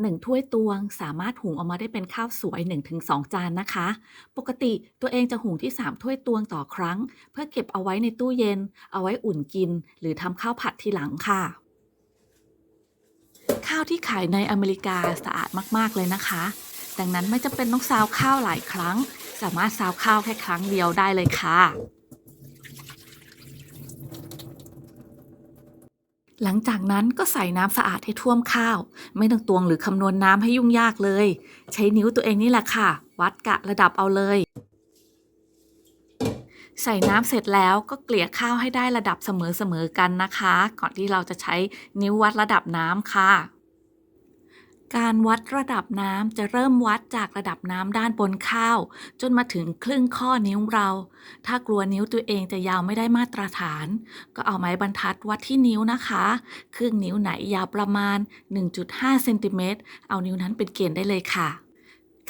1ถ้วยตวงสามารถหุงออกมาได้เป็นข้าวสวย1-2จานนะคะปกติตัวเองจะหุงที่3ถ้วยตวงต่อครั้งเพื่อเก็บเอาไว้ในตู้เย็นเอาไว้อุ่นกินหรือทำข้าวผัดทีหลังค่ะข้าวที่ขายในอเมริกาสะอาดมากๆเลยนะคะดังนั้นไม่จำเป็นต้องซาวข้าวหลายครั้งสามารถซาวข้าวแค่ครั้งเดียวได้เลยค่ะ หลังจากนั้นก็ใส่น้ำสะอาดให้ท่วมข้าวไม่ต้องตวงหรือคำนวณน้ำให้ยุ่งยากเลยใช้นิ้วตัวเองนี่แหละค่ะวัดกะระดับเอาเลยใส่น้ำเสร็จแล้วก็เกลี่ยข้าวให้ได้ระดับเสมอๆกันนะคะก่อนที่เราจะใช้นิ้ววัดระดับน้ำค่ะ การวัดระดับน้ำจะเริ่มวัดจากระดับน้ำด้านบนข้าวจนมาถึงครึ่งข้อนิ้วเรา ถ้ากลัวนิ้วตัวเองจะยาวไม่ได้มาตรฐานก็เอาไม้บรรทัดวัดที่นิ้วนะคะครึ่งนิ้วไหนยาวประมาณ 1.5 เซนติเมตรเอานิ้วนั้นเป็นเกณฑ์ได้เลยค่ะ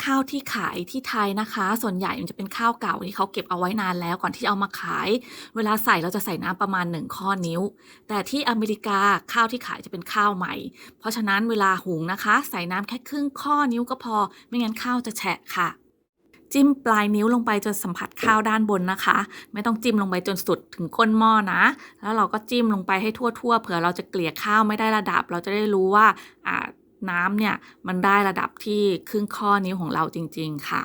ข้าวที่ขายที่ไทยนะคะส่วนใหญ่มันจะเป็นข้าวเก่าที่เขาเก็บเอาไว้นานแล้วก่อนที่เอามาขายเวลาใส่เราจะใส่น้ำประมาณ1ข้อนิ้วแต่ที่อเมริกาข้าวที่ขายจะเป็นข้าวใหม่เพราะฉะนั้นเวลาหุงนะคะใส่น้ำแค่ครึ่งข้อนิ้วก็พอไม่งั้นข้าวจะแฉะค่ะจิ้มปลายนิ้วลงไปจนสัมผัสข้าวด้านบนนะคะไม่ต้องจิ้มลงไปจนสุดถึงก้นหม้อนะแล้วเราก็จิ้มลงไปให้ทั่วๆเผื่อเราจะเกลี่ยข้าวไม่ได้ระดับเราจะได้รู้ว่าน้ำเนี่ยมันได้ระดับที่ครึ่งข้อนิ้วของเราจริงๆค่ะ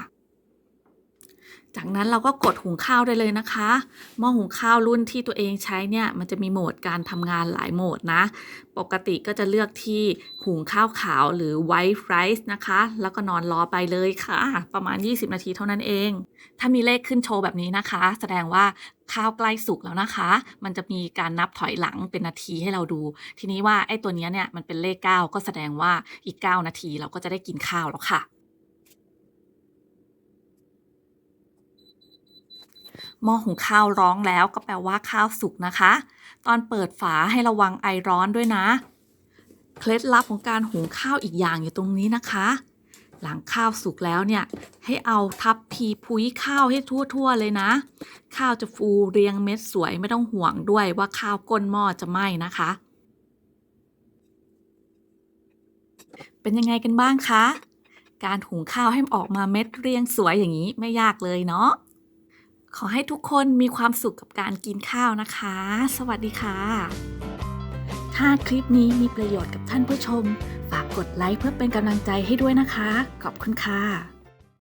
จากนั้นเราก็กดหุงข้าวได้เลยนะคะหม้อหุงข้าวรุ่นที่ตัวเองใช้เนี่ยมันจะมีโหมดการทำงานหลายโหมดนะปกติก็จะเลือกที่หุงข้าวขาวหรือ white rice นะคะแล้วก็นอนรอไปเลยค่ะประมาณ20นาทีเท่านั้นเองถ้ามีเลขขึ้นโชว์แบบนี้นะคะแสดงว่าข้าวใกล้สุกแล้วนะคะมันจะมีการนับถอยหลังเป็นนาทีให้เราดูทีนี้ว่าไอ้ตัวนี้เนี่ยมันเป็นเลข9ก็แสดงว่าอีก9นาทีเราก็จะได้กินข้าวแล้วค่ะ หม้อหุงข้าวร้องแล้วก็แปลว่าข้าวสุกนะคะตอนเปิดฝาให้ระวังไอร้อนด้วยนะเคล็ดลับของการหุงข้าวอีกอย่างอยู่ตรงนี้นะคะหลังข้าวสุกแล้วเนี่ยให้เอาทัพพีพุ้ยข้าวให้ทั่วๆเลยนะข้าวจะฟูเรียงเม็ดสวยไม่ต้องห่วงด้วยว่าข้าวก้นหม้อจะไหม้นะคะเป็นยังไงกันบ้างคะการหุงข้าวให้ออกมาเม็ดเรียงสวยอย่างนี้ไม่ยากเลยเนาะ ขอให้ทุกคนมีความสุขกับการกินข้าวนะคะ สวัสดีค่ะ ถ้าคลิปนี้มีประโยชน์กับท่านผู้ชม ฝากกดไลค์เพื่อเป็นกำลังใจให้ด้วยนะคะ ขอบคุณค่ะ